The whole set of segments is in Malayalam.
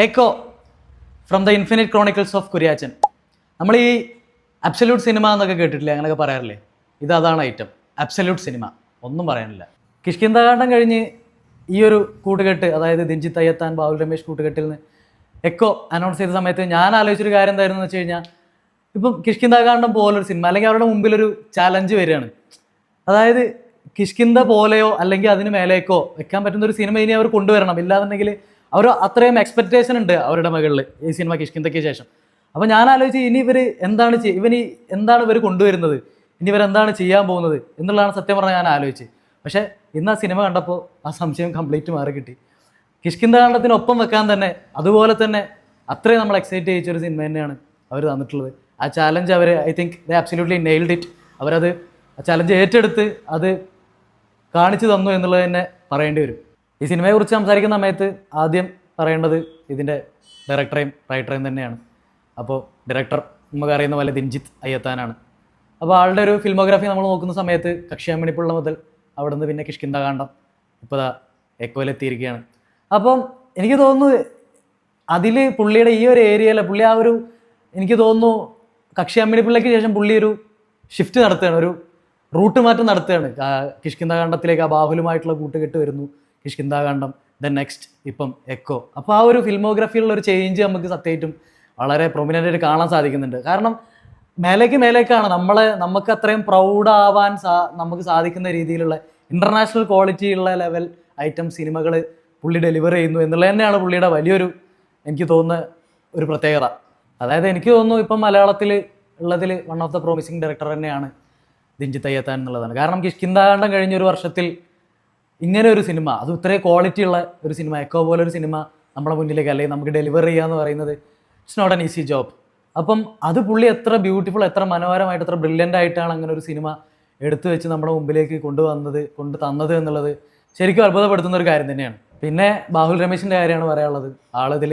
Echo from the infinite chronicles of Kuriachan. നമ്മൾ ഈ അബ്സല്യൂട്ട് സിനിമ എന്നൊക്കെ കേട്ടിട്ടില്ലേ, അങ്ങനെയൊക്കെ പറയാറില്ലേ? അതാണ് ഐറ്റം, അബ്സല്യൂട്ട് സിനിമ. ഒന്നും പറയാനില്ല. കിഷ്കിന്ധാകാന്ഡം കഴിഞ്ഞ് ഈ ഒരു കൂട്ടുകെട്ട്, അതായത് ദിൻജിത്ത് അയ്യത്താൻ, ബാബുൽ രമേശ് കൂട്ടുകെട്ടിൽ നിന്ന് എക്കോ അനൗൺസ് ചെയ്ത സമയത്ത് ഞാൻ ആലോചിച്ചൊരു കാര്യം എന്തായിരുന്നു വെച്ച് കഴിഞ്ഞാൽ, ഇപ്പം കിഷ്കിന്ധാകാന്ഡം പോലൊരു സിനിമ അല്ലെങ്കിൽ അവരുടെ മുമ്പിലൊരു ചലഞ്ച് വരികയാണ്. അതായത് കിഷ്കിന്ധ പോലെയോ അല്ലെങ്കിൽ അതിന് മേലേക്കോ വെക്കാൻ പറ്റുന്ന ഒരു സിനിമ ഇനി അവർ കൊണ്ടുവരണം. ഇല്ലാന്നുണ്ടെങ്കിൽ അവർ അത്രയും എക്സ്പെക്റ്റേഷൻ ഉണ്ട് അവരുടെ മകളിൽ ഈ സിനിമ കിഷ്കിന്ധയ്ക്ക് ശേഷം. അപ്പോൾ ഞാൻ ആലോചിച്ച് ഇനി ഇവർ എന്താണ് ഇവർ കൊണ്ടുവരുന്നത്, ഇനി ഇവരെന്താണ് ചെയ്യാൻ പോകുന്നത് എന്നുള്ളതാണ് സത്യം പറഞ്ഞാൽ ഞാൻ ആലോചിച്ച്. പക്ഷേ ഇന്ന് ആ സിനിമ കണ്ടപ്പോൾ ആ സംശയം കംപ്ലീറ്റ് മാറി കിട്ടി. കിഷ്കിന്ധാകാന്ഡത്തിനൊപ്പം വെക്കാൻ തന്നെ അതുപോലെ തന്നെ അത്രയും നമ്മൾ എക്സൈറ്റ് ചെയ്യിച്ചൊരു സിനിമ തന്നെയാണ് അവർ തന്നിട്ടുള്ളത്. ആ ചാലഞ്ച് അവർ I think they absolutely nailed it. അവരത് ആ ചാലഞ്ച് ഏറ്റെടുത്ത് അത് കാണിച്ചു തന്നു എന്നുള്ളത് തന്നെ പറയേണ്ടി വരും. ഈ സിനിമയെക്കുറിച്ച് സംസാരിക്കുന്ന സമയത്ത് ആദ്യം പറയേണ്ടത് ഇതിൻ്റെ ഡയറക്ടറേയും റൈറ്ററേയും തന്നെയാണ്. അപ്പോൾ ഡയറക്ടർ നമുക്ക് അറിയുന്ന പോലെ ദിൻജിത്ത് അയ്യത്താനാണ്. അപ്പോൾ ആളുടെ ഒരു ഫിൽമോഗ്രാഫി നമ്മൾ നോക്കുന്ന സമയത്ത് കക്ഷ്യാമണിപ്പുള്ള മുതൽ അവിടെ നിന്ന് പിന്നെ കിഷ്കിന്ധാകാന്ഡം ഇപ്പോൾ എക്കോയിലെത്തിയിരിക്കുകയാണ്. അപ്പം എനിക്ക് തോന്നുന്നു അതിൽ പുള്ളിയുടെ ഈ ഒരു ഏരിയയിൽ പുള്ളി ആ ഒരു, എനിക്ക് തോന്നുന്നു കക്ഷ്യാമണിപ്പിള്ളയ്ക്ക് ശേഷം പുള്ളി ഒരു ഷിഫ്റ്റ് നടത്തുകയാണ്, ഒരു റൂട്ട് മാറ്റം നടത്തുകയാണ്. കിഷ്കിന്ധാകാന്ഡത്തിലേക്ക് ആ ബാഹുലുമായിട്ടുള്ള കൂട്ടുകെട്ട് വരുന്നു, കിഷ്കിന്ധാകാന്ഡം, ദെൻ നെക്സ്റ്റ് ഇപ്പം എക്കോ. അപ്പോൾ ആ ഒരു ഫിൽമോഗ്രാഫിയിലുള്ള ഒരു ചേഞ്ച് നമുക്ക് സത്യമായിട്ടും വളരെ പ്രൊമിനൻ്റ് ആയിട്ട് കാണാൻ സാധിക്കുന്നുണ്ട്. കാരണം മേലേക്കാണ് നമുക്ക് അത്രയും പ്രൗഡാവാൻ നമുക്ക് സാധിക്കുന്ന രീതിയിലുള്ള ഇൻ്റർനാഷണൽ ക്വാളിറ്റിയുള്ള ലെവൽ ഐറ്റം സിനിമകൾ പുള്ളി ഡെലിവർ ചെയ്യുന്നു എന്നുള്ളത് തന്നെയാണ് പുള്ളിയുടെ വലിയൊരു, എനിക്ക് തോന്നുന്ന ഒരു പ്രത്യേകത. അതായത് എനിക്ക് തോന്നുന്നു ഇപ്പം മലയാളത്തിൽ ഉള്ളതിൽ one of the promising director തന്നെയാണ് ദിൻജിത്ത് അയ്യത്താൻ എന്നുള്ളതാണ്. കാരണം കിഷ്കിന്ധാകാന്ഡം കഴിഞ്ഞൊരു വർഷത്തിൽ ഇങ്ങനെ ഒരു സിനിമ, അത് ഇത്രയും ക്വാളിറ്റി ഉള്ള ഒരു സിനിമ, എക്കോ പോലൊരു സിനിമ നമ്മുടെ മുന്നിലേക്ക് അല്ലെങ്കിൽ നമുക്ക് ഡെലിവർ ചെയ്യുക എന്ന് പറയുന്നത് it's not an easy job. അപ്പം അത് പുള്ളി എത്ര ബ്യൂട്ടിഫുൾ, എത്ര മനോഹരമായിട്ട്, എത്ര ബ്രില്യൻ്റ് ആയിട്ടാണ് അങ്ങനെ ഒരു സിനിമ എടുത്തു വെച്ച് നമ്മുടെ മുമ്പിലേക്ക് കൊണ്ടു തന്നത് എന്നുള്ളത് ശരിക്കും അത്ഭുതപ്പെടുത്തുന്ന ഒരു കാര്യം തന്നെയാണ്. പിന്നെ ബാബുൽ രമേശിൻ്റെ കാര്യമാണ് പറയാനുള്ളത്. ആളിതിൽ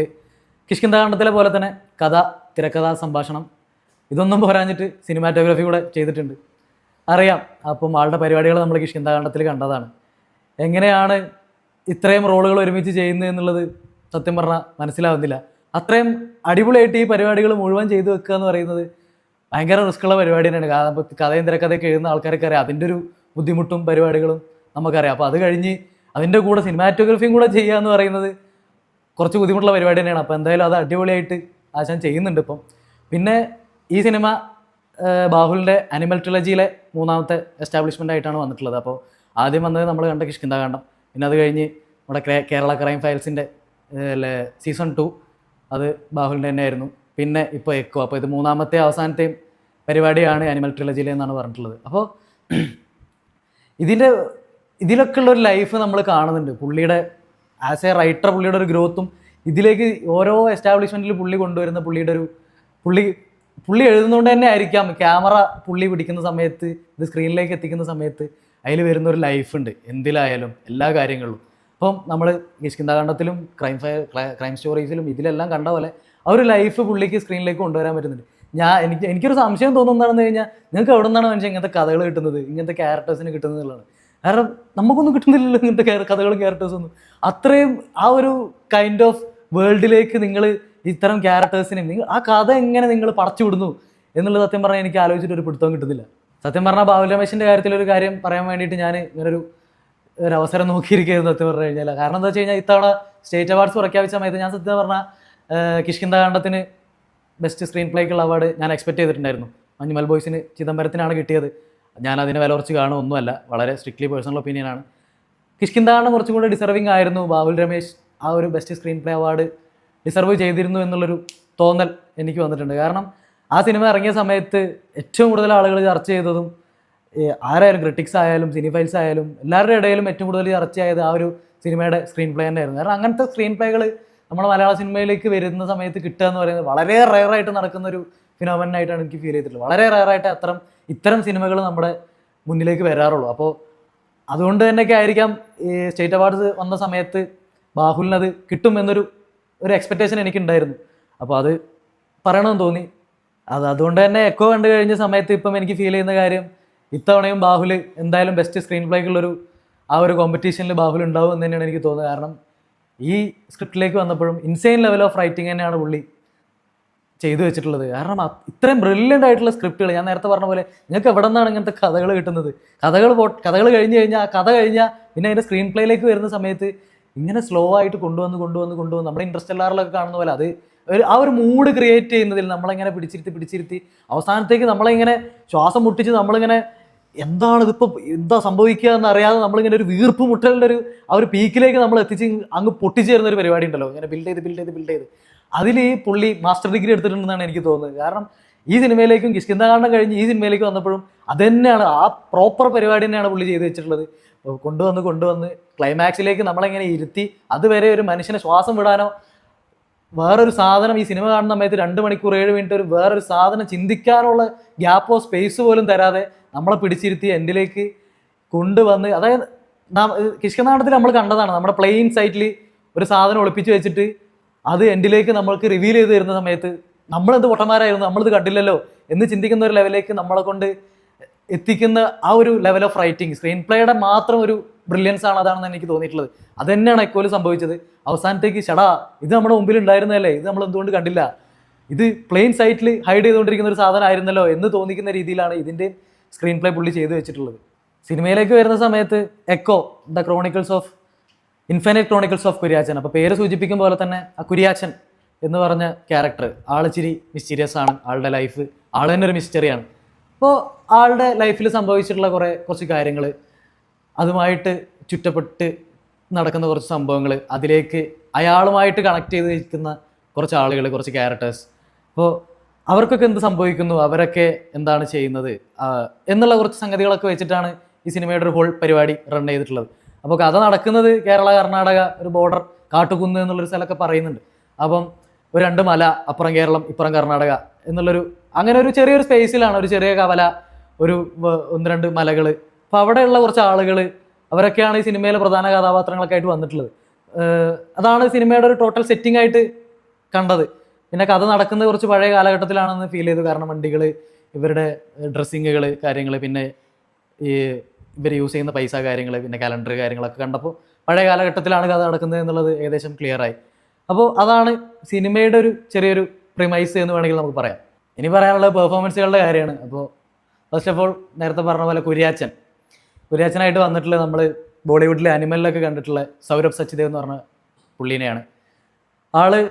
കിഷ്കിന്ധാകാന്ഡത്തിലെ പോലെ തന്നെ കഥ, തിരക്കഥ, സംഭാഷണം ഇതൊന്നും പോരാഞ്ഞിട്ട് സിനിമാറ്റോഗ്രാഫി കൂടെ ചെയ്തിട്ടുണ്ട്. അറിയാം, അപ്പം ആളുടെ പരിപാടികൾ നമ്മൾ കിഷ്കിന്ധാകാന്ഡത്തിൽ കണ്ടതാണ്. എങ്ങനെയാണ് ഇത്രയും റോളുകൾ ഒരുമിച്ച് ചെയ്യുന്നത് എന്നുള്ളത് സത്യം പറഞ്ഞാൽ മനസ്സിലാവുന്നില്ല. അത്രയും അടിപൊളിയായിട്ട് ഈ പരിപാടികൾ മുഴുവൻ ചെയ്തു വെക്കുക എന്ന് പറയുന്നത് ഭയങ്കര റിസ്ക്കുള്ള പരിപാടി തന്നെയാണ്. കാരണം കഥയും തിരക്കഥയൊക്കെ എഴുതുന്ന ആൾക്കാരൊക്കെ അറിയാം അതിൻ്റെ ഒരു ബുദ്ധിമുട്ടും പരിപാടികളും നമുക്കറിയാം. അപ്പോൾ അത് കഴിഞ്ഞ് അതിൻ്റെ കൂടെ സിനിമാറ്റോഗ്രഫിയും കൂടെ ചെയ്യുക എന്ന് പറയുന്നത് കുറച്ച് ബുദ്ധിമുട്ടുള്ള പരിപാടി തന്നെയാണ്. അപ്പോൾ എന്തായാലും അത് അടിപൊളിയായിട്ട് ആശാൻ ചെയ്യുന്നുണ്ട് ഇപ്പം. പിന്നെ ഈ സിനിമ ബാഹുലിൻ്റെ അനിമൽ ട്രിലജിയിലെ മൂന്നാമത്തെ എസ്റ്റാബ്ലിഷ്മെൻ്റ് ആയിട്ടാണ് വന്നിട്ടുള്ളത്. അപ്പോൾ ആദ്യം വന്നത് നമ്മൾ കണ്ട കിഷ്കിന്ധാകാന്ഡം, പിന്നെ അത് കഴിഞ്ഞ് നമ്മുടെ കേരള ക്രൈം ഫയൽസിൻ്റെ സീസൺ 2 അത് ബാഹുലിൻ്റെ തന്നെയായിരുന്നു. പിന്നെ ഇപ്പോൾ എക്കോ. അപ്പോൾ ഇത് മൂന്നാമത്തെ അവസാനത്തെയും പരിപാടിയാണ് അനിമൽ ട്രിലജിയിൽ എന്നാണ് പറഞ്ഞിട്ടുള്ളത്. അപ്പോൾ ഇതിലൊക്കെ ഉള്ളൊരു ലൈഫ് നമ്മൾ കാണുന്നുണ്ട്. പുള്ളിയുടെ ആസ് എ റൈറ്റർ പുള്ളിയുടെ ഒരു ഗ്രോത്തും ഇതിലേക്ക് ഓരോ എസ്റ്റാബ്ലിഷ്മെൻറ്റിൽ പുള്ളി കൊണ്ടുവരുന്ന പുള്ളിയുടെ ഒരു പുള്ളി എഴുതുന്നതുകൊണ്ട് തന്നെ ആയിരിക്കാം ക്യാമറ പുള്ളി പിടിക്കുന്ന സമയത്ത്, ഇത് സ്ക്രീനിലേക്ക് എത്തിക്കുന്ന സമയത്ത് അതിൽ വരുന്നൊരു ലൈഫുണ്ട് എന്തിലായാലും എല്ലാ കാര്യങ്ങളിലും. അപ്പം നമ്മൾ കിഷ്കിന്ധാകാന്ഡത്തിലും ക്രൈം സ്റ്റോറീസിലും ഇതിലെല്ലാം കണ്ട പോലെ ആ ഒരു ലൈഫ് പുള്ളിക്ക് സ്ക്രീനിലേക്ക് കൊണ്ടുവരാൻ പറ്റുന്നുണ്ട്. എനിക്കൊരു സംശയം തോന്നുന്നതാണെന്ന് കഴിഞ്ഞാൽ, നിങ്ങൾക്ക് എവിടെ നിന്നാണ് മനുഷ്യൻ ഇങ്ങനത്തെ കഥകൾ കിട്ടുന്നത്, ഇങ്ങനത്തെ ക്യാരക്ടേഴ്സിന് കിട്ടുന്നത് എന്നുള്ളതാണ്. കാരണം നമുക്കൊന്നും കിട്ടുന്നില്ലല്ലോ ഇങ്ങനത്തെ കഥകളും ക്യാരക്ടേഴ്സൊന്നും. അത്രയും ആ ഒരു കൈൻഡ് ഓഫ് വേൾഡിലേക്ക് നിങ്ങൾ ഇത്തരം ക്യാരക്ടേഴ്സിനെയും ആ കഥ എങ്ങനെ നിങ്ങൾ പടച്ചു വിടുന്നു എന്നുള്ളത് സത്യം പറഞ്ഞാൽ എനിക്ക് ആലോചിച്ചിട്ട് ഒരു പിടുത്തവും കിട്ടുന്നില്ല. സത്യം പറഞ്ഞാൽ ബാബുൽ രമേശിൻ്റെ കാര്യത്തിലൊരു കാര്യം പറയാൻ വേണ്ടിയിട്ട് ഞാൻ ഇങ്ങനൊരു അവസരം നോക്കിയിരിക്കുകയായിരുന്നു സത്യം പറഞ്ഞു കഴിഞ്ഞാൽ. കാരണം എന്താ വെച്ച് കഴിഞ്ഞാൽ ഇത്തവണ സ്റ്റേറ്റ് അവാർഡ്സ് പ്രഖ്യാപിച്ച സമയത്ത് ഞാൻ സത്യം പറഞ്ഞാൽ കിഷ്കിന്ധാകാന്ഡത്തിന് ബെസ്റ്റ് സ്ക്രീൻ പ്ലേക്കുള്ള അവാർഡ് ഞാൻ എക്സ്പെക്ട് ചെയ്തിട്ടുണ്ടായിരുന്നു. മഞ്ഞുമൽ ബോയ്സിന് ചിദംബരത്തിനാണ് കിട്ടിയത്. ഞാൻ അതിനെ വില കുറച്ച് കാണുമൊന്നുമല്ല, വളരെ സ്ട്രിക്ട്ലി പേഴ്സണൽ ഒപ്പീനിയനാണ്. കിഷ്കിന്ധാകാന്ഡം കുറച്ചും കൂടെ ഡിസർവിങ് ആയിരുന്നു. ബാബുൽ രമേശ് ആ ഒരു best screen play award deserve ചെയ്തിരുന്നു എന്നുള്ളൊരു തോന്നൽ എനിക്ക് വന്നിട്ടുണ്ട്. കാരണം ആ സിനിമ ഇറങ്ങിയ സമയത്ത് ഏറ്റവും കൂടുതൽ ആളുകൾ ചർച്ച ചെയ്തതും ആരായാലും ക്രിട്ടിക്സ് ആയാലും സിനിഫൈൽസ് ആയാലും എല്ലാവരുടെ ഇടയിലും ഏറ്റവും കൂടുതൽ ചർച്ചയായത് ആ ഒരു സിനിമയുടെ സ്ക്രീൻ പ്ലേ തന്നെയായിരുന്നു. കാരണം അങ്ങനത്തെ സ്ക്രീൻ പ്ലേകൾ നമ്മുടെ മലയാള സിനിമയിലേക്ക് വരുന്ന സമയത്ത് കിട്ടുക എന്ന് പറയുന്നത് വളരെ റെയറായിട്ട് നടക്കുന്ന ഒരു ഫിനോമിനായിട്ടാണ് എനിക്ക് ഫീൽ ചെയ്തിട്ടുള്ളത്. വളരെ റെയറായിട്ട് ഇത്തരം സിനിമകൾ നമ്മുടെ മുന്നിലേക്ക് വരാറുള്ളൂ. അപ്പോൾ അതുകൊണ്ട് തന്നെയൊക്കെ ആയിരിക്കാം ഈ സ്റ്റേറ്റ് അവാർഡ്സ് വന്ന സമയത്ത് ബാഹുലിനത് കിട്ടും എന്നൊരു എക്സ്പെക്റ്റേഷൻ എനിക്കുണ്ടായിരുന്നു. അപ്പോൾ അത് പറയണമെന്ന് തോന്നി. അതുകൊണ്ട് തന്നെ എക്കോ കണ്ടു കഴിഞ്ഞ സമയത്ത് ഇപ്പം എനിക്ക് ഫീൽ ചെയ്യുന്ന കാര്യം, ഇത്തവണയും ബാഹുൽ എന്തായാലും ബെസ്റ്റ് സ്ക്രീൻ പ്ലേക്കുള്ളൊരു ആ ഒരു കോമ്പറ്റീഷനിൽ ബാഹുൽ ഉണ്ടാവും എന്ന് തന്നെയാണ് എനിക്ക് തോന്നുന്നത്. കാരണം ഈ സ്ക്രിപ്റ്റിലേക്ക് വന്നപ്പോഴും ഇൻസെയിൻ ലെവൽ ഓഫ് റൈറ്റിംഗ് തന്നെയാണ് പുള്ളി ചെയ്തു വെച്ചിട്ടുള്ളത്. കാരണം ഇത്രയും ബ്രില്യൻ്റ് ആയിട്ടുള്ള സ്ക്രിപ്റ്റുകൾ, ഞാൻ നേരത്തെ പറഞ്ഞ പോലെ നിങ്ങൾക്ക് എവിടെ നിന്നാണ് ഇങ്ങനത്തെ കഥകൾ കിട്ടുന്നത്? കഥകൾ കഴിഞ്ഞ് കഴിഞ്ഞാൽ ആ കഥ കഴിഞ്ഞാൽ പിന്നെ അതിൻ്റെ സ്ക്രീൻ പ്ലേയിലേക്ക് വരുന്ന സമയത്ത് ഇങ്ങനെ സ്ലോ ആയിട്ട് കൊണ്ടുവന്ന് നമ്മുടെ ഇൻട്രസ്റ്റെല്ലാറിലൊക്കെ കാണുന്ന പോലെ അത് ആ ഒരു മൂഡ് ക്രിയേറ്റ് ചെയ്യുന്നതിൽ നമ്മളിങ്ങനെ പിടിച്ചിരുത്തി അവസാനത്തേക്ക് നമ്മളിങ്ങനെ ശ്വാസം മുട്ടിച്ച് നമ്മളിങ്ങനെ ഇതിപ്പോൾ എന്താ സംഭവിക്കുക എന്നറിയാതെ നമ്മളിങ്ങനെ ഒരു വീർപ്പ് മുട്ടലിൻ്റെ ആ ഒരു പീക്കിലേക്ക് നമ്മൾ എത്തിച്ച് അങ്ങ് പൊട്ടിച്ചേരുന്ന ഒരു പരിപാടി ഉണ്ടല്ലോ, ഇങ്ങനെ ബിൽഡ് ചെയ്ത് അതിൽ ഈ പുള്ളി മാസ്റ്റർ ഡിഗ്രി എടുത്തിട്ടുണ്ടെന്നാണ് എനിക്ക് തോന്നുന്നത്. കാരണം ഈ സിനിമയിലേക്കും കിഷ്കിന്ധാകാന്ഡം കഴിഞ്ഞ് ഈ സിനിമയിലേക്ക് വന്നപ്പോഴും അതുതന്നെയാണ്, ആ പ്രോപ്പർ പരിപാടി തന്നെയാണ് പുള്ളി ചെയ്ത് വെച്ചിട്ടുള്ളത്. കൊണ്ടുവന്ന് ക്ലൈമാക്സിലേക്ക് നമ്മളെങ്ങനെ ഇരുത്തി അതുവരെ ഒരു മനുഷ്യനെ ശ്വാസം വിടാനോ വേറൊരു സാധനം ഈ സിനിമ കാണുന്ന സമയത്ത് 2 മണിക്കൂർ 7 മിനിറ്റ് ഒരു വേറൊരു സാധനം ചിന്തിക്കാനുള്ള ഗ്യാപ്പോ സ്പേസ് പോലും തരാതെ നമ്മളെ പിടിച്ചിരുത്തി എൻഡിലേക്ക് കൊണ്ടുവന്ന്, അതായത് കിഷ്കിന്ധാകാന്ഡത്തിൽ നമ്മൾ കണ്ടതാണ്, നമ്മുടെ പ്ലെയിൻ സൈറ്റിൽ ഒരു സാധനം ഒളിപ്പിച്ച് വെച്ചിട്ട് അത് എൻഡിലേക്ക് നമ്മൾക്ക് റിവീൽ ചെയ്ത് തരുന്ന സമയത്ത് നമ്മളെന്ത് പൊട്ടന്മാരായിരുന്നു, നമ്മളിത് കണ്ടില്ലല്ലോ എന്ന് ചിന്തിക്കുന്ന ഒരു ലെവലിലേക്ക് നമ്മളെ കൊണ്ട് എത്തിക്കുന്ന ആ ഒരു ലെവൽ ഓഫ് റൈറ്റിംഗ്, സ്ക്രീൻ പ്ലേയുടെ മാത്രം ഒരു ബ്രില്യൻസ് ആണ് അതാണെന്ന് എനിക്ക് തോന്നിയിട്ടുള്ളത്. അത് തന്നെയാണ് എക്കോയിൽ സംഭവിച്ചത്. അവസാനത്തേക്ക് ഇത് നമ്മുടെ മുമ്പിൽ ഉണ്ടായിരുന്നല്ലേ, ഇത് നമ്മൾ എന്തുകൊണ്ട് കണ്ടില്ല, ഇത് പ്ലെയിൻ സൈറ്റിൽ ഹൈഡ് ചെയ്തുകൊണ്ടിരിക്കുന്ന ഒരു സാധനം ആയിരുന്നല്ലോ എന്ന് തോന്നിക്കുന്ന രീതിയിലാണ് ഇതിൻ്റെ സ്ക്രീൻ പ്ലേ പുള്ളി ചെയ്തു വെച്ചിട്ടുള്ളത്. സിനിമയിലേക്ക് വരുന്ന സമയത്ത് echo infinite chronicles of Kuriachan, അപ്പോൾ പേര് സൂചിപ്പിക്കും പോലെ തന്നെ ആ കുര്യാച്ചൻ എന്ന് പറഞ്ഞ ക്യാരക്ടർ ആളിച്ചിരി മിസ്റ്റീരിയസ് ആണ്, ആളുടെ ലൈഫ് ആൾ തന്നെ ഒരു മിസ്റ്ററിയാണ്. അപ്പോൾ ആളുടെ ലൈഫിൽ സംഭവിച്ചിട്ടുള്ള കുറച്ച് കാര്യങ്ങൾ, അതുമായിട്ട് ചുറ്റപ്പെട്ട് നടക്കുന്ന കുറച്ച് സംഭവങ്ങൾ, അതിലേക്ക് അയാളുമായിട്ട് കണക്ട് ചെയ്ത് നിൽക്കുന്ന കുറച്ച് ആളുകൾ, കുറച്ച് ക്യാരക്ടേഴ്സ്, അപ്പോൾ അവർക്കൊക്കെ എന്ത് സംഭവിക്കുന്നു, അവരൊക്കെ എന്താണ് ചെയ്യുന്നത് എന്നുള്ള കുറച്ച് സംഗതികളൊക്കെ വെച്ചിട്ടാണ് ഈ സിനിമയുടെ ഒരു ഹോൾ പരിപാടി റൺ ചെയ്തിട്ടുള്ളത്. അപ്പോൾ കഥ നടക്കുന്നത് കേരള കർണാടക ഒരു ബോർഡർ കാട്ടുകുന്ന് എന്നുള്ളൊരു സ്ഥലമൊക്കെ പറയുന്നുണ്ട്. അപ്പം ഒരു 2 മല, അപ്പുറം കേരളം ഇപ്പുറം കർണാടക എന്നുള്ളൊരു അങ്ങനെ ഒരു ചെറിയൊരു സ്പേസിലാണ്, ഒരു ചെറിയ കവല, ഒരു 1-2 മലകൾ. അപ്പോൾ അവിടെയുള്ള കുറച്ച് ആളുകൾ, അവരൊക്കെയാണ് ഈ സിനിമയിലെ പ്രധാന കഥാപാത്രങ്ങളൊക്കെ ആയിട്ട് വന്നിട്ടുള്ളത്. അതാണ് സിനിമയുടെ ഒരു ടോട്ടൽ സെറ്റിംഗ് ആയിട്ട് കണ്ടത്. പിന്നെ കഥ നടക്കുന്നത് കുറച്ച് പഴയ കാലഘട്ടത്തിലാണെന്ന് ഫീൽ ചെയ്തു. കാരണം വണ്ടികൾ, ഇവരുടെ ഡ്രസ്സിങ്ങുകൾ, കാര്യങ്ങൾ, പിന്നെ ഈ ഇവർ യൂസ് ചെയ്യുന്ന പൈസ കാര്യങ്ങൾ, പിന്നെ കലണ്ടർ കാര്യങ്ങളൊക്കെ കണ്ടപ്പോൾ പഴയ കാലഘട്ടത്തിലാണ് കഥ നടക്കുന്നത് എന്നുള്ളത് ഏകദേശം ക്ലിയറായി. അപ്പോൾ അതാണ് സിനിമയുടെ ഒരു ചെറിയൊരു പ്രിമൈസ് എന്ന് വേണമെങ്കിൽ നമുക്ക് പറയാം. ഇനി പറയാനുള്ളത് പെർഫോമൻസുകളുടെ കാര്യമാണ്. അപ്പോൾ ഫസ്റ്റ് ഓഫ് ഓൾ നേരത്തെ പറഞ്ഞ പോലെ കുര്യാച്ചനായിട്ട് വന്നിട്ടുള്ള നമ്മൾ ബോളിവുഡിലെ അനിമലിലൊക്കെ കണ്ടിട്ടുള്ള സൗരഭ് സച്ദേവ് എന്ന് പറഞ്ഞ പുള്ളീനെയാണ്. ആള്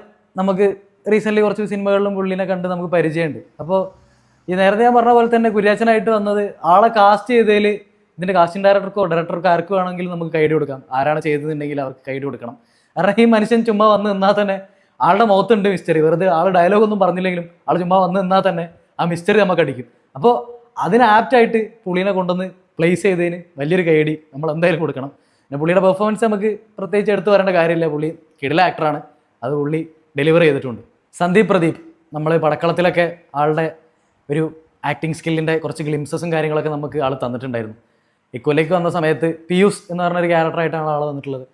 നമുക്ക് റീസെൻ്റ്ലി കുറച്ച് സിനിമകളിലും പുള്ളീനെ കണ്ട് നമുക്ക് പരിചയമുണ്ട്. അപ്പോൾ ഈ നേരത്തെ ഞാൻ പറഞ്ഞ പോലെ തന്നെ കുര്യാച്ചനായിട്ട് വന്നത് ആളെ കാസ്റ്റ് ചെയ്തതിൽ ഇതിൻ്റെ കാസ്റ്റിംഗ് ഡയറക്ടർക്കോ ആർക്കോ ആണെങ്കിലും നമുക്ക് കൈഡ് കൊടുക്കാം. ആരാണ് ചെയ്തതെന്നുണ്ടെങ്കിൽ അവർക്ക് കൈഡ് കൊടുക്കണം. കാരണം ഈ മനുഷ്യൻ ചുമ്മാ വന്ന് നിന്നാൽ തന്നെ ആളുടെ മുഖത്തുണ്ട് മിസ്റ്ററി. വെറുതെ ആൾ ഡയലോഗൊന്നും പറഞ്ഞില്ലെങ്കിലും ആൾ ചുമ്മാ വന്ന് നിന്നാൽ തന്നെ ആ മിസ്റ്ററി നമുക്ക് അടിക്കും. അപ്പോൾ അതിന് ആപ്റ്റായിട്ട് പുള്ളീനെ കൊണ്ടുവന്ന് പ്ലേസ് ചെയ്തതിന് വലിയൊരു കൈഡി നമ്മൾ എന്തായാലും കൊടുക്കണം. പിന്നെ പുള്ളിയുടെ പെർഫോമൻസ് നമുക്ക് പ്രത്യേകിച്ച് എടുത്തു വരേണ്ട കാര്യമില്ല. പുള്ളി കിടില ആക്ടറാണ്, അത് പുള്ളി ഡെലിവർ ചെയ്തിട്ടുണ്ട്. സന്ദീപ് പ്രദീപ് നമ്മൾ പടക്കളത്തിലൊക്കെ ആളുടെ ഒരു ആക്ടിങ് സ്കില്ലിൻ്റെ കുറച്ച് ഗ്ലിംസസും കാര്യങ്ങളൊക്കെ നമുക്ക് ആൾ തന്നിട്ടുണ്ടായിരുന്നു. ഇക്കൊല്ലേക്ക് വന്ന സമയത്ത് പിയൂസ് എന്ന് പറഞ്ഞൊരു ക്യാരക്ടറായിട്ടാണ് ആൾ വന്നിട്ടുള്ളത്.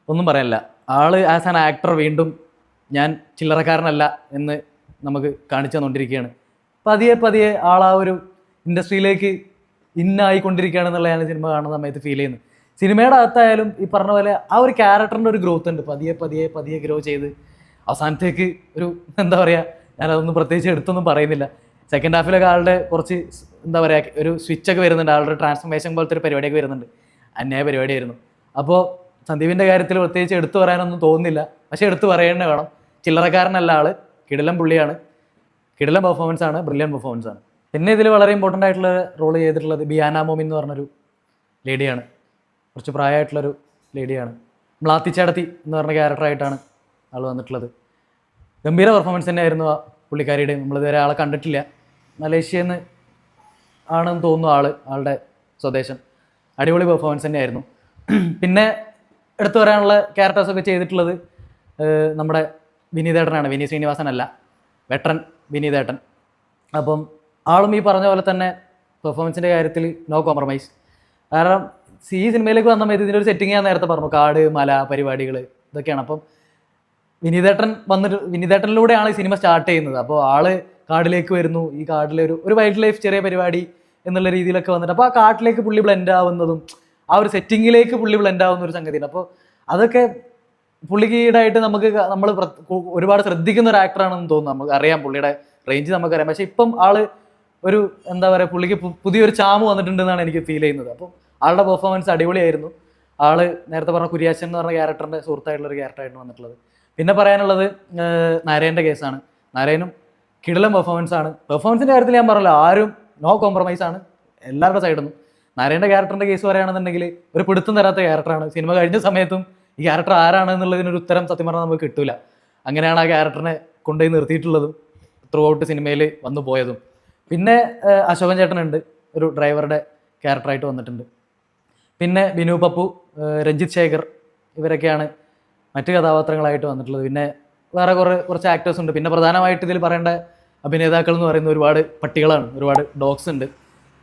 ഒന്നും പറയാനില്ല, ആൾ ആസ് ആൻ ആക്ടർ വീണ്ടും ഞാൻ ചില്ലറക്കാരനല്ല എന്ന് നമുക്ക് കാണിച്ചു തന്നുകൊണ്ടിരിക്കുകയാണ്. പതിയെ ആൾ ആ ഒരു ഇൻഡസ്ട്രിയിലേക്ക് ഇന്നായിക്കൊണ്ടിരിക്കുകയാണെന്നുള്ളതാണ് സിനിമ കാണുന്ന സമയത്ത് ഫീൽ ചെയ്യുന്നത്. സിനിമയുടെ അകത്തായാലും ഈ പറഞ്ഞ പോലെ ആ ഒരു ക്യാരക്ടറിൻ്റെ ഒരു ഗ്രോത്ത് ഉണ്ട്. പതിയെ ഗ്രോ ചെയ്ത് അവസാനത്തേക്ക് ഒരു എന്താ പറയുക, ഞാനതൊന്നും പ്രത്യേകിച്ച് എടുത്തൊന്നും പറയുന്നില്ല. സെക്കൻഡ് ഹാഫിലൊക്കെ ആളുടെ കുറച്ച് എന്താ പറയുക ഒരു സ്വിച്ചൊക്കെ വരുന്നുണ്ട്, ആളുടെ ട്രാൻസ്ഫർമേഷൻ പോലത്തെ ഒരു പരിപാടിയൊക്കെ വരുന്നുണ്ട്. അന്യായ പരിപാടിയായിരുന്നു. അപ്പോൾ സന്ദീപിൻ്റെ കാര്യത്തിൽ പ്രത്യേകിച്ച് എടുത്തു പറയാനൊന്നും തോന്നുന്നില്ല, പക്ഷേ എടുത്തു പറയേണ്ട വേണം. ചില്ലറക്കാരനല്ല ആൾ, കിടിലം പുള്ളിയാണ്, കിടിലം പെർഫോമൻസ് ആണ്, ബ്രില്യൻ പെർഫോമൻസ് ആണ്. പിന്നെ ഇതിൽ വളരെ ഇമ്പോർട്ടൻ്റ് ആയിട്ടുള്ള റോൾ ചെയ്തിട്ടുള്ളത് ബിയാന മോമിൻ എന്ന് പറഞ്ഞൊരു ലേഡിയാണ്. കുറച്ച് പ്രായമായിട്ടുള്ളൊരു ലേഡിയാണ്. മ്ലാത്തിച്ചേടത്തി എന്ന് പറഞ്ഞ ക്യാരക്ടറായിട്ടാണ് ആൾ വന്നിട്ടുള്ളത്. ഗംഭീര പെർഫോമൻസ് തന്നെയായിരുന്നു ആ പുള്ളിക്കാരിയുടെ. നമ്മളിതുവരെ ആളെ കണ്ടിട്ടില്ല, മലേഷ്യയിൽ നിന്ന് ആണെന്ന് തോന്നുന്നു ആളുടെ സ്വദേശം. അടിപൊളി പെർഫോമൻസ് തന്നെയായിരുന്നു. പിന്നെ എടുത്തു പറയാനുള്ള ക്യാരക്ടേഴ്സൊക്കെ ചെയ്തിട്ടുള്ളത് നമ്മുടെ വിനീതേട്ടനാണ്. വിനീത് ശ്രീനിവാസനല്ല, വെട്ടറൻ വിനീതേട്ടൻ. അപ്പം ആളും ഈ പറഞ്ഞ പോലെ തന്നെ പെർഫോമൻസിൻ്റെ കാര്യത്തിൽ നോ കോംപ്രമൈസ്. കാരണം ഈ സിനിമയിലേക്ക് വന്ന സമയത്ത് ഇതിൻ്റെ ഒരു സെറ്റിംഗ് ഞാൻ നേരത്തെ പറഞ്ഞു, കാട്, മല, പരിപാടികൾ ഇതൊക്കെയാണ്. അപ്പം വിനീതേട്ടനിലൂടെയാണ് ഈ സിനിമ സ്റ്റാർട്ട് ചെയ്യുന്നത്. അപ്പോൾ ആള് കാടിലേക്ക് വരുന്നു, ഈ കാട്ടിലൊരു വൈൽഡ് ലൈഫ് ചെറിയ പരിപാടി എന്നുള്ള രീതിയിലൊക്കെ വന്നിട്ട് അപ്പോൾ ആ കാട്ടിലേക്ക് പുള്ളി ബ്ലെൻഡ് ആവുന്നതും ആ ഒരു സെറ്റിങ്ങിലേക്ക് പുള്ളി ബ്ലെൻഡ് ആവുന്ന ഒരു സംഗതിയാണ്. അപ്പോൾ അതൊക്കെ പുള്ളിക്ക് ഈടായിട്ട് നമ്മൾ ഒരുപാട് ശ്രദ്ധിക്കുന്ന ഒരു ആക്ടറാണെന്ന് തോന്നുന്നു. നമുക്ക് അറിയാം പുള്ളിയുടെ റേഞ്ച് നമുക്കറിയാം. പക്ഷെ ഇപ്പം ആള് ഒരു എന്താ പറയുക, പുള്ളിക്ക് പുതിയൊരു ചാമ് വന്നിട്ടുണ്ടെന്നാണ് എനിക്ക് ഫീൽ ചെയ്യുന്നത്. അപ്പം ആളുടെ പെർഫോമൻസ് അടിപൊളിയായിരുന്നു. ആള് നേരത്തെ പറഞ്ഞ കുര്യാച്ചൻ എന്ന് പറഞ്ഞ ക്യാരക്ടറിന്റെ സുഹൃത്തായിട്ടുള്ള ഒരു ക്യാരക്ടറായിട്ടാണ് വന്നിട്ടുള്ളത്. പിന്നെ പറയാനുള്ളത് നരേൻ്റെ കേസാണ്. നരേനും കിടിലം പെർഫോമൻസ് ആണ്. പെർഫോമൻസിന്റെ കാര്യത്തിൽ ഞാൻ പറഞ്ഞല്ലോ, ആരും നോ കോംപ്രമൈസ് ആണ് എല്ലാവരുടെ സൈഡിൽ നിന്നും. നരേൻ്റെ ക്യാരക്ടറിന്റെ കേസ് പറയുകയാണെന്നുണ്ടെങ്കിൽ ഒരു പിടുത്തം തരാത്ത ക്യാരക്ടറാണ്. സിനിമ കഴിഞ്ഞ സമയത്തും ഈ ക്യാരക്ടർ ആരാണ് എന്നുള്ളതിനൊരു ഉത്തരം സത്യം പറഞ്ഞാൽ നമുക്ക് കിട്ടൂല. അങ്ങനെയാണ് ആ ക്യാരക്ടറിനെ കൊണ്ടുപോയി നിർത്തിയിട്ടുള്ളതും ത്രൂ ഔട്ട് സിനിമയിൽ വന്നു പോയതും. പിന്നെ അശോകൻ ചേട്ടനുണ്ട്, ഒരു ഡ്രൈവറുടെ ക്യാരക്ടറായിട്ട് വന്നിട്ടുണ്ട്. പിന്നെ ബിനു പപ്പു, രഞ്ജിത്ത് ശേഖർ, ഇവരൊക്കെയാണ് മറ്റ് കഥാപാത്രങ്ങളായിട്ട് വന്നിട്ടുള്ളത്. പിന്നെ വേറെ കുറച്ച് ആക്ടേഴ്സ് ഉണ്ട്. പിന്നെ പ്രധാനമായിട്ട് ഇതിൽ പറയേണ്ട അഭിനേതാക്കൾ എന്ന് പറയുന്ന ഒരുപാട് പട്ടികളാണ്, ഒരുപാട് ഡോഗ്സ് ഉണ്ട്.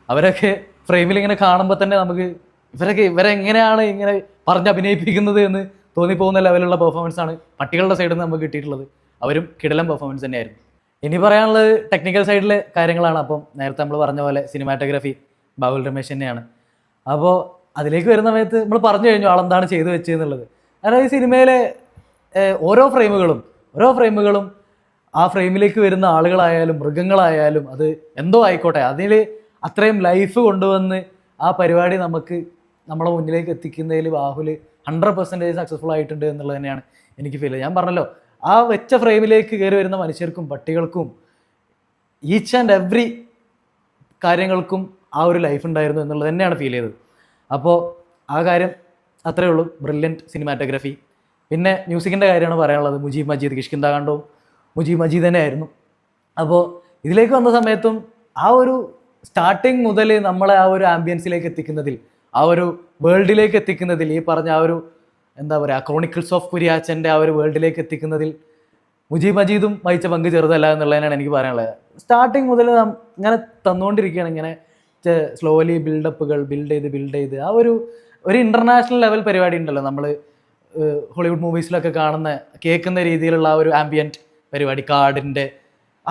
അവരൊക്കെ ഫ്രെയിമിൽ ഇങ്ങനെ കാണുമ്പോൾ തന്നെ നമുക്ക് ഇവരെ എങ്ങനെയാണ് ഇങ്ങനെ പറഞ്ഞ് അഭിനയിപ്പിക്കുന്നത് എന്ന് തോന്നിപ്പോകുന്ന ലെവലുള്ള പെർഫോമൻസ് ആണ് പട്ടികളുടെ സൈഡിൽ നിന്ന് നമുക്ക് കിട്ടിയിട്ടുള്ളത്. അവരും കിടിലം പെർഫോമൻസ് തന്നെയായിരുന്നു. ഇനി പറയാനുള്ളത് ടെക്നിക്കൽ സൈഡിലെ കാര്യങ്ങളാണ്. അപ്പം നേരത്തെ നമ്മൾ പറഞ്ഞ പോലെ സിനിമാറ്റോഗ്രാഫി ബാബുൽ രമേശ് തന്നെയാണ്. അപ്പോൾ അതിലേക്ക് വരുന്ന സമയത്ത് നമ്മൾ പറഞ്ഞു കഴിഞ്ഞു ആളെന്താണ് ചെയ്തു വെച്ചതെന്നുള്ളത്. കാരണം ഈ സിനിമയിലെ ഓരോ ഫ്രെയിമുകളും ആ ഫ്രെയിമിലേക്ക് വരുന്ന ആളുകളായാലും മൃഗങ്ങളായാലും അത് എന്തോ ആയിക്കോട്ടെ, അതിൽ അത്രയും ലൈഫ് കൊണ്ടുവന്ന് ആ പരിപാടി നമ്മളെ മുന്നിലേക്ക് എത്തിക്കുന്നതിൽ ബാഹുൽ 100% സക്സസ്ഫുൾ ആയിട്ടുണ്ട് എന്നുള്ളത് തന്നെയാണ് എനിക്ക് ഫീൽ ചെയ്തത്. ഞാൻ പറഞ്ഞല്ലോ, ആ വെച്ച ഫ്രെയിമിലേക്ക് കയറി വരുന്ന മനുഷ്യർക്കും പട്ടികൾക്കും ഈച്ച് ആൻഡ് എവ്രി കാര്യങ്ങൾക്കും ആ ഒരു ലൈഫ് ഉണ്ടായിരുന്നു എന്നുള്ളത് തന്നെയാണ് ഫീൽ ചെയ്തത്. അപ്പോൾ ആ കാര്യം അത്രയേ ഉള്ളൂ. Brilliant cinematography. പിന്നെ മ്യൂസിക്കിൻ്റെ കാര്യമാണ് പറയാനുള്ളത്. മുജീബ് മജീദ്, കിഷ്കിന്ധാകാണ്ഡവും മുജീബ് മജീദ് തന്നെയായിരുന്നു. അപ്പോൾ ഇതിലേക്ക് വന്ന സമയത്തും ആ ഒരു സ്റ്റാർട്ടിങ് മുതൽ നമ്മളെ ആ ഒരു ആംബിയൻസിലേക്ക് എത്തിക്കുന്നതിൽ, ആ ഒരു വേൾഡിലേക്ക് എത്തിക്കുന്നതിൽ, ഈ പറഞ്ഞ ആ ഒരു എന്താ പറയുക ക്രോണിക്കിൾസ് ഓഫ് കുര്യാച്ചൻ്റെ ആ ഒരു വേൾഡിലേക്ക് എത്തിക്കുന്നതിൽ മുജീബ് മജീദും വഹിച്ച പങ്ക് ചെറുതല്ല എന്നുള്ളതിനാണ് എനിക്ക് പറയാനുള്ളത്. സ്റ്റാർട്ടിങ് മുതൽ ഇങ്ങനെ തന്നുകൊണ്ടിരിക്കുകയാണ്, ഇങ്ങനെ സ്ലോലി ബിൽഡ് ചെയ്ത് ആ ഒരു ഇൻ്റർനാഷണൽ ലെവൽ പരിപാടി ഉണ്ടല്ലോ നമ്മൾ ഹോളിവുഡ് മൂവീസിലൊക്കെ കേൾക്കുന്ന രീതിയിലുള്ള ആ ഒരു ആംബിയൻറ്റ് പരിപാടി, കാടിൻ്റെ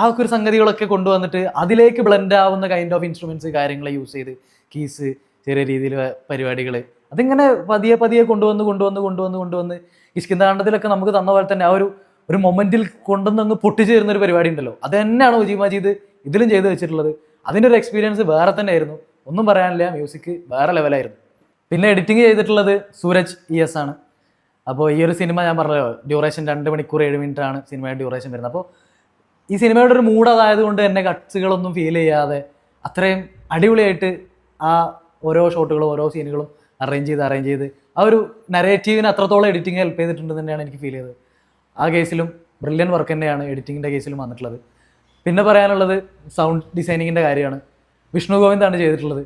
ആ ഒരു സംഗതികളൊക്കെ കൊണ്ടുവന്നിട്ട് അതിലേക്ക് ബ്ലെൻഡ് ആവുന്ന കൈൻഡ് ഓഫ് ഇൻസ്ട്രുമെൻറ്റ്സ് കാര്യങ്ങൾ യൂസ് ചെയ്ത് കീസ്, ചെറിയ രീതിയിൽ പരിപാടികൾ, അതിങ്ങനെ പതിയെ കൊണ്ടുവന്ന് കിഷ്കിന്ധാകാണ്ഡത്തിലൊക്കെ നമുക്ക് തന്ന പോലെ തന്നെ ആ ഒരു മൊമെന്റിൽ കൊണ്ടുവന്ന് അങ്ങ് പൊട്ടിച്ചേരുന്ന ഒരു പരിപാടി ഉണ്ടല്ലോ, അത് തന്നെയാണ് മുജീബ് മജീദ് ഇതിലും ചെയ്ത് വെച്ചിട്ടുള്ളത്. അതിൻ്റെ ഒരു എക്സ്പീരിയൻസ് വേറെ തന്നെ ആയിരുന്നു, ഒന്നും പറയാനില്ല. മ്യൂസിക് വേറെ ലെവലായിരുന്നു. പിന്നെ എഡിറ്റിംഗ് ചെയ്തിട്ടുള്ളത് സൂരജ് ES ആണ്. അപ്പോൾ ഈ ഒരു സിനിമ ഞാൻ പറഞ്ഞല്ലോ, ഡ്യൂറേഷൻ 2 മണിക്കൂർ 7 മിനിറ്റാണ് സിനിമയുടെ ഡ്യൂറേഷൻ വരുന്നത്. അപ്പോൾ ഈ സിനിമയുടെ ഒരു മൂഡ് അതായതുകൊണ്ട് തന്നെ കട്ട്സുകളൊന്നും ഫീൽ ചെയ്യാതെ അത്രയും അടിപൊളിയായിട്ട് ആ ഓരോ ഷോട്ടുകളും ഓരോ സീനുകളും അറേഞ്ച് ചെയ്ത് ആ ഒരു നരേറ്റീവിന് അത്രത്തോളം എഡിറ്റിംഗ് ഹെൽപ്പ് ചെയ്തിട്ടുണ്ടെന്ന് തന്നെയാണ് എനിക്ക് ഫീൽ ചെയ്തത്. ആ കേസിലും ബ്രില്യൻ വർക്ക് തന്നെയാണ് എഡിറ്റിങ്ങിൻ്റെ കേസിലും വന്നിട്ടുള്ളത്. പിന്നെ പറയാനുള്ളത് സൗണ്ട് ഡിസൈനിങ്ങിൻ്റെ കാര്യമാണ്. വിഷ്ണു ഗോവിന്ദാണ് ചെയ്തിട്ടുള്ളത്.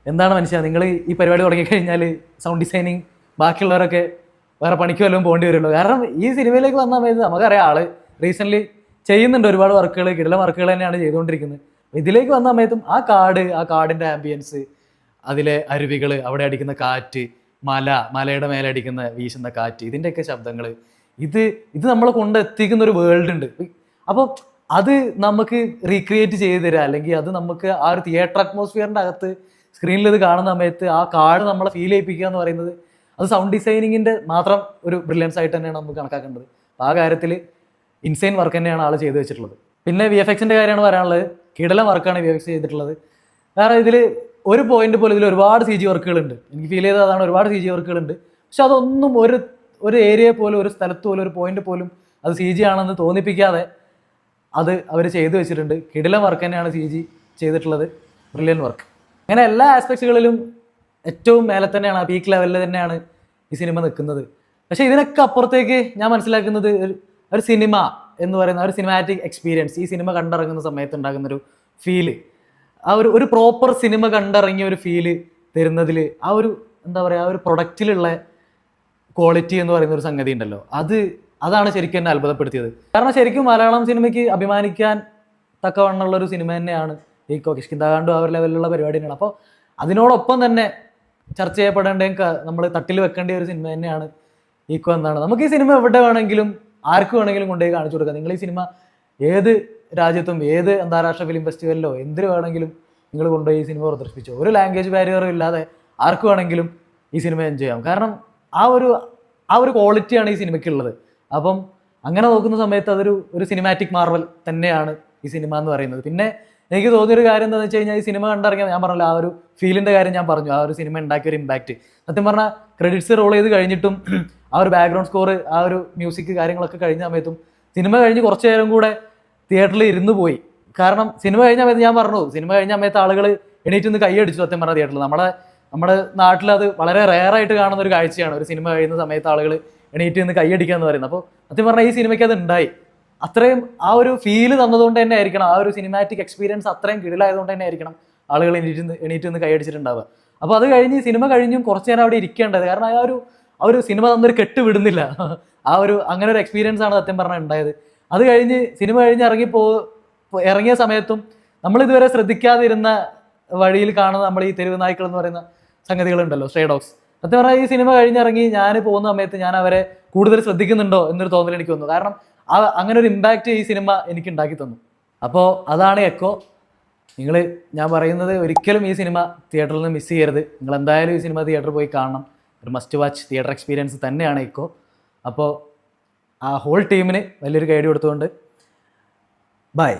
എന്താണ് മനുഷ്യ, നിങ്ങൾ ഈ പരിപാടി തുടങ്ങിക്കഴിഞ്ഞാൽ സൗണ്ട് ഡിസൈനിങ് ബാക്കിയുള്ളവരൊക്കെ വേറെ പണിക്ക് വല്ലതും പോകേണ്ടി വരുമല്ലോ. കാരണം ഈ സിനിമയിലേക്ക് വന്ന സമയത്ത് നമുക്കറിയാം ആള് റീസെൻ്റ്ലി ചെയ്യുന്നുണ്ട് ഒരുപാട് വർക്കുകൾ, കിടില വർക്കുകൾ തന്നെയാണ് ചെയ്തുകൊണ്ടിരിക്കുന്നത്. ഇതിലേക്ക് വന്ന സമയത്തും ആ കാടിൻ്റെ ആംബിയൻസ്, അതിലെ അരുവികൾ, അവിടെ അടിക്കുന്ന കാറ്റ്, മലയുടെ മേലെ അടിക്കുന്ന വീശുന്ന കാറ്റ്, ഇതിൻ്റെയൊക്കെ ശബ്ദങ്ങൾ, ഇത് നമ്മളെ കൊണ്ടെത്തിക്കുന്ന ഒരു വേൾഡ് ഉണ്ട്. അപ്പോൾ അത് നമുക്ക് റീക്രിയേറ്റ് ചെയ്ത് തരിക, അല്ലെങ്കിൽ അത് നമുക്ക് ആ ഒരു തിയേറ്റർ അറ്റ്മോസ്ഫിയറിൻ്റെ അകത്ത് സ്ക്രീനിൽ ഇത് കാണുന്ന സമയത്ത് ആ കാട് നമ്മളെ ഫീൽ ചെയ്യിപ്പിക്കുക എന്ന് പറയുന്നത് അത് സൗണ്ട് ഡിസൈനിങ്ങിൻ്റെ മാത്രം ഒരു ബ്രില്യൻസ് ആയിട്ട് തന്നെയാണ് നമുക്ക് കണക്കാക്കേണ്ടത്. ആ കാര്യത്തിൽ ഇൻസൈൻ വർക്ക് തന്നെയാണ് ആൾ ചെയ്ത് വെച്ചിട്ടുള്ളത്. പിന്നെ VFXൻ്റെ കാര്യമാണ് പറയാനുള്ളത്. കിടിലം വർക്കാണ് VFX ചെയ്തിട്ടുള്ളത്. കാരണം ഇതിൽ ഒരു പോയിന്റ് പോലും ഇതിൽ ഒരുപാട് CG വർക്കുകളുണ്ട്. എനിക്ക് ഫീൽ ചെയ്തത് അതാണ്, ഒരുപാട് CG വർക്കുകളുണ്ട്. പക്ഷെ അതൊന്നും ഒരു ഏരിയ പോലും, ഒരു സ്ഥലത്ത് പോലും, ഒരു പോയിന്റ് പോലും അത് CG ആണെന്ന് തോന്നിപ്പിക്കാതെ അത് അവർ ചെയ്തു വെച്ചിട്ടുണ്ട്. കിടിലം വർക്ക് തന്നെയാണ് CG ചെയ്തിട്ടുള്ളത്. Brilliant work. അങ്ങനെ എല്ലാ ആസ്പെക്ട്സുകളിലും ഏറ്റവും മേലെ തന്നെയാണ്, ആ പീക്ക് ലെവലിൽ തന്നെയാണ് ഈ സിനിമ നിൽക്കുന്നത്. പക്ഷേ ഇതിനൊക്കെ അപ്പുറത്തേക്ക് ഞാൻ മനസ്സിലാക്കുന്നത് ഒരു സിനിമ എന്ന് പറയുന്ന ഒരു സിനിമാറ്റിക് എക്സ്പീരിയൻസ്, ഈ സിനിമ കണ്ടിറങ്ങുന്ന സമയത്ത് ഉണ്ടാകുന്നൊരു ഫീല്, ആ ഒരു പ്രോപ്പർ സിനിമ കണ്ടിറങ്ങിയ ഒരു ഫീല് തരുന്നതിൽ ആ ഒരു എന്താ പറയുക, ആ ഒരു പ്രൊഡക്റ്റിലുള്ള ക്വാളിറ്റി എന്ന് പറയുന്ന ഒരു സംഗതി ഉണ്ടല്ലോ, അതാണ് ശരിക്കും എന്നെ അത്ഭുതപ്പെടുത്തിയത്. കാരണം ശരിക്കും മലയാളം സിനിമയ്ക്ക് അഭിമാനിക്കാൻ തക്കവണ്ണമുള്ള ഒരു സിനിമ തന്നെയാണ് ഈ കിഷ്കിന്ധാകാണ്ഡം. ആ ഒരു ലെവലിലുള്ള പരിപാടി തന്നെയാണ്. അപ്പോൾ അതിനോടൊപ്പം തന്നെ ചർച്ച ചെയ്യപ്പെടേണ്ടതും നമ്മൾ തട്ടിൽ വെക്കേണ്ട ഒരു സിനിമ തന്നെയാണ് ഈക്കോ എന്നാണ്. നമുക്ക് ഈ സിനിമ എവിടെ വേണമെങ്കിലും ആർക്ക് വേണമെങ്കിലും കൊണ്ടുപോയി കാണിച്ചു കൊടുക്കാം. നിങ്ങൾ ഈ സിനിമ ഏത് രാജ്യത്തും ഏത് അന്താരാഷ്ട്ര ഫിലിം ഫെസ്റ്റിവലിലോ എന്തിനു വേണമെങ്കിലും നിങ്ങൾ കൊണ്ടുപോയി ഈ സിനിമ പ്രദർശിപ്പിച്ചു. ഒരു ലാംഗ്വേജ് ബാരിയറും ഇല്ലാതെ ആർക്ക് വേണമെങ്കിലും ഈ സിനിമ എൻജോയ് ചെയ്യാം. കാരണം ആ ഒരു ആ ഒരു ക്വാളിറ്റിയാണ് ഈ സിനിമയ്ക്കുള്ളത്. അപ്പം അങ്ങനെ നോക്കുന്ന സമയത്ത് ഒരു സിനിമാറ്റിക് മാർവൽ തന്നെയാണ് ഈ സിനിമ എന്ന് പറയുന്നത്. പിന്നെ എനിക്ക് തോന്നിയൊരു കാര്യം എന്താണെന്ന് വെച്ച് കഴിഞ്ഞാൽ ഈ സിനിമ കണ്ടിറങ്ങിയ ഞാൻ പറഞ്ഞല്ലോ ആ ഒരു ഫീലിൻ്റെ കാര്യം ഞാൻ പറഞ്ഞു, ആ ഒരു സിനിമ ഉണ്ടാക്കിയ ഒരു ഇമ്പാക്റ്റ്. സത്യം പറഞ്ഞാൽ ക്രെഡിറ്റ്സ് റോൾ ചെയ്ത് കഴിഞ്ഞിട്ടും ആ ഒരു ബാക്ക്ഗ്രൗണ്ട് സ്കോർ, ആ ഒരു മ്യൂസിക് കാര്യങ്ങളൊക്കെ കഴിഞ്ഞ സമയത്തും സിനിമ കഴിഞ്ഞ് കുറച്ച് നേരം കൂടെ തിയേറ്ററിൽ ഇരുന്ന് പോയി. കാരണം സിനിമ കഴിഞ്ഞ സമയത്ത് ഞാൻ പറഞ്ഞു, സിനിമ കഴിഞ്ഞ സമയത്ത് ആളുകൾ എണീറ്റ് നിന്ന് കൈയടിച്ചു. സത്യം പറഞ്ഞ തിയേറ്ററിൽ നമ്മുടെ നാട്ടിൽ അത് വളരെ റെയറായിട്ട് കാണുന്ന ഒരു കാഴ്ചയാണ്, ഒരു സിനിമ കഴിയുന്ന സമയത്ത് ആളുകൾ എണീറ്റ് നിന്ന് കൈയടിക്കുക എന്ന് പറയുന്നത്. അപ്പോൾ സത്യം പറഞ്ഞാൽ ഈ സിനിമയ്ക്ക് അത് ഉണ്ടായി. അത്രയും ആ ഒരു ഫീല് തന്നതുകൊണ്ട് തന്നെ ആയിരിക്കണം, ആ ഒരു സിനിമാറ്റിക് എക്സ്പീരിയൻസ് അത്രയും കിടിലായതുകൊണ്ട് തന്നെ ആയിരിക്കണം ആളുകൾ എണീറ്റ് നിന്ന് കൈയടിച്ചിട്ടുണ്ടാവുക. അപ്പോൾ അത് കഴിഞ്ഞ് സിനിമ കഴിഞ്ഞും കുറച്ച് നേരം അവിടെ ഇരിക്കേണ്ടത്. കാരണം ആ ഒരു സിനിമ തന്നൊരു കെട്ട് വിടുന്നില്ല. അങ്ങനെ ഒരു എക്സ്പീരിയൻസ് ആണ് സത്യം പറഞ്ഞാൽ ഉണ്ടായത്. അത് കഴിഞ്ഞ് സിനിമ കഴിഞ്ഞ് ഇറങ്ങിയ സമയത്തും നമ്മൾ ഇതുവരെ ശ്രദ്ധിക്കാതിരുന്ന വഴിയിൽ കാണുന്ന നമ്മൾ ഈ തെരുവ് നായ്ക്കൾ എന്ന് പറയുന്ന സംഗതികളുണ്ടല്ലോ, സ്ട്രേ ഡോഗ്സ്. സത്യം പറഞ്ഞാൽ ഈ സിനിമ കഴിഞ്ഞിറങ്ങി ഞാൻ പോകുന്ന സമയത്ത് ഞാൻ അവരെ കൂടുതൽ ശ്രദ്ധിക്കുന്നുണ്ടോ എന്നൊരു തോന്നൽ എനിക്ക് വന്നു. കാരണം അങ്ങനെ ഒരു ഇമ്പാക്റ്റ് ഈ സിനിമ എനിക്ക് ഉണ്ടാക്കി തന്നു. അപ്പോൾ അതാണ് എക്കോ. ഞാൻ പറയുന്നത് ഒരിക്കലും ഈ സിനിമ തിയേറ്ററിൽ നിന്ന് മിസ് ചെയ്യരുത്. നിങ്ങൾ എന്തായാലും ഈ സിനിമ തിയേറ്ററിൽ പോയി കാണണം. ഒരു മസ്റ്റ് വാച്ച് തിയേറ്റർ എക്സ്പീരിയൻസ് തന്നെയാണ് എക്കോ. അപ്പോൾ ആ ഹോൾ ടീമിന് വലിയൊരു കൈയടി കൊടുത്തുകൊണ്ട് ബൈ.